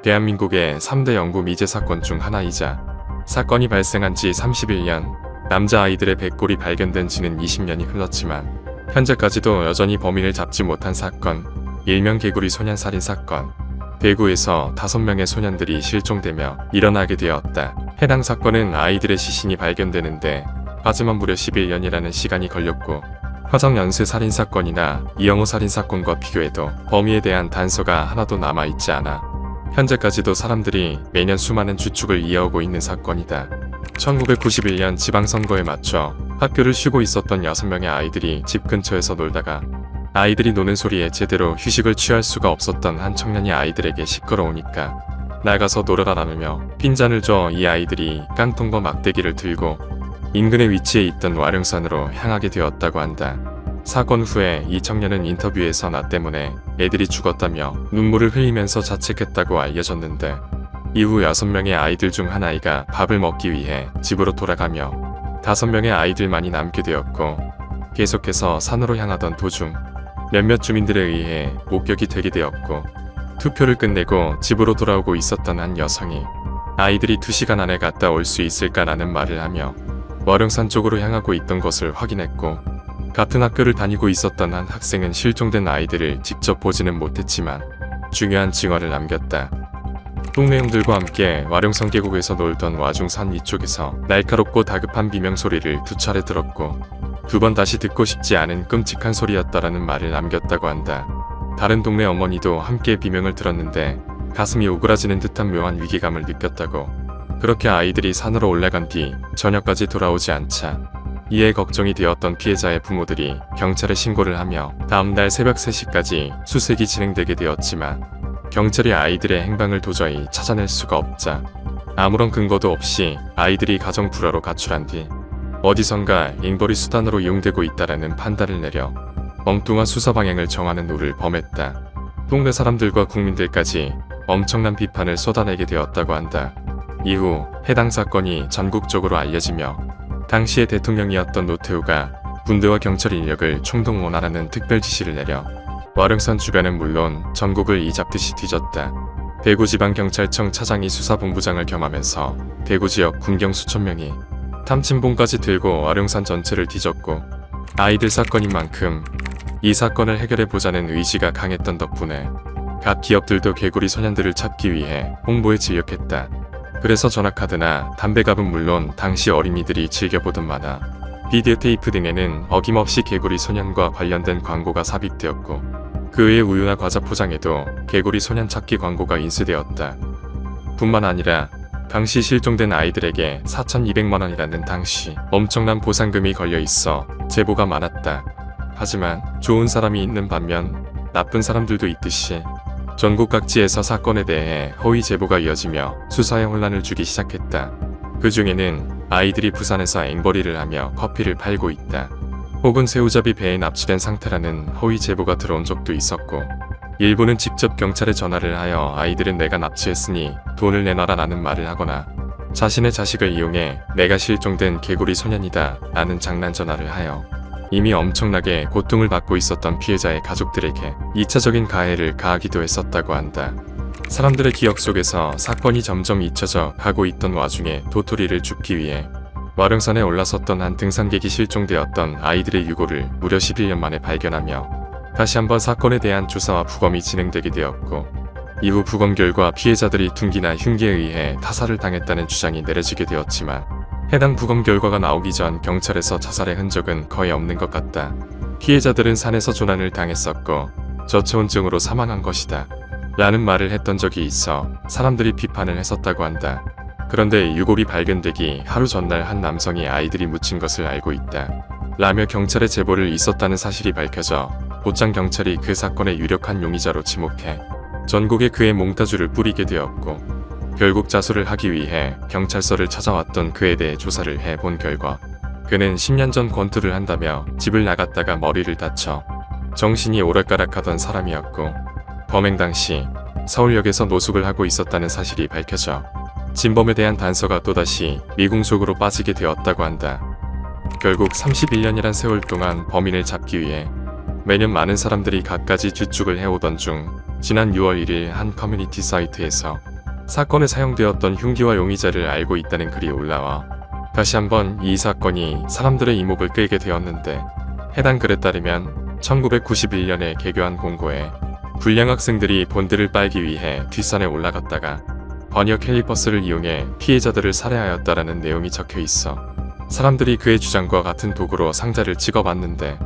대한민국의 3대 영구 미제 사건 중 하나이자 사건이 발생한 지 31년, 남자아이들의 백골이 발견된 지는 20년이 흘렀지만 현재까지도 여전히 범인을 잡지 못한 사건, 일명 개구리 소년 살인 사건. 대구에서 5명의 소년들이 실종되며 일어나게 되었다. 해당 사건은 아이들의 시신이 발견되는데 하지만 무려 11년이라는 시간이 걸렸고, 화정연쇄 살인사건이나 이영호 살인사건과 비교해도 범위에 대한 단서가 하나도 남아있지 않아 현재까지도 사람들이 매년 수많은 추측을 이어오고 있는 사건이다. 1991년 지방선거에 맞춰 학교를 쉬고 있었던 6명의 아이들이 집 근처에서 놀다가 아이들이 노는 소리에 제대로 휴식을 취할 수가 없었던 한 청년이 아이들에게 시끄러우니까 나가서 놀아라라며 핀잔을 줘 이 아이들이 깡통과 막대기를 들고 인근에 위치해 있던 와룡산으로 향하게 되었다고 한다. 사건 후에 이 청년은 인터뷰에서 나 때문에 애들이 죽었다며 눈물을 흘리면서 자책했다고 알려졌는데, 이후 6명의 아이들 중 한 아이가 밥을 먹기 위해 집으로 돌아가며 5명의 아이들만이 남게 되었고, 계속해서 산으로 향하던 도중 몇몇 주민들에 의해 목격이 되게 되었고, 투표를 끝내고 집으로 돌아오고 있었던 한 여성이 아이들이 2시간 안에 갔다 올 수 있을까라는 말을 하며 와룡산 쪽으로 향하고 있던 것을 확인했고, 같은 학교를 다니고 있었던 한 학생은 실종된 아이들을 직접 보지는 못했지만 중요한 증언을 남겼다. 동네 형들과 함께 와룡산 계곡에서 놀던 와중 산 위쪽에서 날카롭고 다급한 비명소리를 2차례 들었고 2번 다시 듣고 싶지 않은 끔찍한 소리였다라는 말을 남겼다고 한다. 다른 동네 어머니도 함께 비명을 들었는데 가슴이 오그라지는 듯한 묘한 위기감을 느꼈다고. 그렇게 아이들이 산으로 올라간 뒤 저녁까지 돌아오지 않자 이에 걱정이 되었던 피해자의 부모들이 경찰에 신고를 하며 다음날 새벽 3시까지 수색이 진행되게 되었지만 경찰이 아이들의 행방을 도저히 찾아낼 수가 없자 아무런 근거도 없이 아이들이 가정 불화로 가출한 뒤 어디선가 앵벌이 수단으로 이용되고 있다라는 판단을 내려 엉뚱한 수사 방향을 정하는 노를 범했다. 동네 사람들과 국민들까지 엄청난 비판을 쏟아내게 되었다고 한다. 이후 해당 사건이 전국적으로 알려지며 당시의 대통령이었던 노태우가 군대와 경찰 인력을 총동원하라는 특별 지시를 내려 와룡산 주변은 물론 전국을 이잡듯이 뒤졌다. 대구지방경찰청 차장이 수사본부장을 겸하면서 대구 지역 군경 수천 명이 탐침봉까지 들고 와룡산 전체를 뒤졌고, 아이들 사건인 만큼 이 사건을 해결해보자는 의지가 강했던 덕분에 각 기업들도 개구리 소년들을 찾기 위해 홍보에 진력했다. 그래서 전화카드나 담배갑은 물론 당시 어린이들이 즐겨보던 만화, 비디오 테이프 등에는 어김없이 개구리 소년과 관련된 광고가 삽입되었고, 그 외의 우유나 과자 포장에도 개구리 소년 찾기 광고가 인쇄되었다. 뿐만 아니라 당시 실종된 아이들에게 4,200만원이라는 당시 엄청난 보상금이 걸려있어 제보가 많았다. 하지만 좋은 사람이 있는 반면 나쁜 사람들도 있듯이 전국 각지에서 사건에 대해 허위 제보가 이어지며 수사에 혼란을 주기 시작했다. 그 중에는 아이들이 부산에서 앵벌이를 하며 커피를 팔고 있다, 혹은 새우잡이 배에 납치된 상태라는 허위 제보가 들어온 적도 있었고, 일부는 직접 경찰에 전화를 하여 아이들은 내가 납치했으니 돈을 내놔라 라는 말을 하거나 자신의 자식을 이용해 내가 실종된 개구리 소년이다 라는 장난 전화를 하여 이미 엄청나게 고통을 받고 있었던 피해자의 가족들에게 2차적인 가해를 가하기도 했었다고 한다. 사람들의 기억 속에서 사건이 점점 잊혀져 가고 있던 와중에 도토리를 줍기 위해 와룡산에 올라섰던 한 등산객이 실종되었던 아이들의 유골을 무려 11년 만에 발견하며 다시 한번 사건에 대한 조사와 부검이 진행되게 되었고, 이후 부검 결과 피해자들이 둔기나 흉기에 의해 타살을 당했다는 주장이 내려지게 되었지만 해당 부검 결과가 나오기 전 경찰에서 자살의 흔적은 거의 없는 것 같다. 피해자들은 산에서 조난을 당했었고 저체온증으로 사망한 것이다 라는 말을 했던 적이 있어 사람들이 비판을 했었다고 한다. 그런데 유골이 발견되기 하루 전날 한 남성이 아이들이 묻힌 것을 알고 있다 라며 경찰에 제보를 있었다는 사실이 밝혀져 곧장 경찰이 그 사건의 유력한 용의자로 지목해 전국에 그의 몽타주를 뿌리게 되었고, 결국 자수를 하기 위해 경찰서를 찾아왔던 그에 대해 조사를 해본 결과 그는 10년 전 권투를 한다며 집을 나갔다가 머리를 다쳐 정신이 오락가락하던 사람이었고, 범행 당시 서울역에서 노숙을 하고 있었다는 사실이 밝혀져 진범에 대한 단서가 또다시 미궁속으로 빠지게 되었다고 한다. 결국 31년이란 세월 동안 범인을 잡기 위해 매년 많은 사람들이 갖가지 추측을 해오던 중 지난 6월 1일 한 커뮤니티 사이트에서 사건에 사용되었던 흉기와 용의자를 알고 있다는 글이 올라와 다시 한번 이 사건이 사람들의 이목을 끌게 되었는데, 해당 글에 따르면 1991년에 개교한 공고에 불량 학생들이 본드를 빨기 위해 뒷산에 올라갔다가 버니어 캘리퍼스를 이용해 피해자들을 살해하였다라는 내용이 적혀 있어 사람들이 그의 주장과 같은 도구로 상자를 찍어봤는데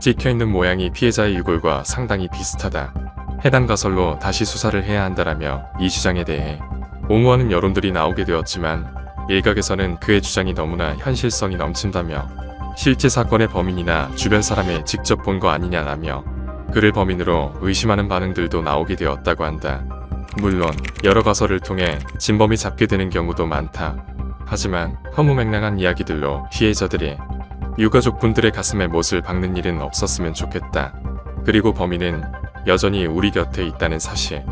찍혀있는 모양이 피해자의 유골과 상당히 비슷하다. 해당 가설로 다시 수사를 해야 한다라며 이 주장에 대해 옹호하는 여론들이 나오게 되었지만, 일각에서는 그의 주장이 너무나 현실성이 넘친다며 실제 사건의 범인이나 주변 사람이 직접 본 거 아니냐라며 그를 범인으로 의심하는 반응들도 나오게 되었다고 한다. 물론 여러 가설을 통해 진범이 잡게 되는 경우도 많다. 하지만 허무맹랑한 이야기들로 피해자들이 유가족분들의 가슴에 못을 박는 일은 없었으면 좋겠다. 그리고 범인은 여전히 우리 곁에 있다는 사실.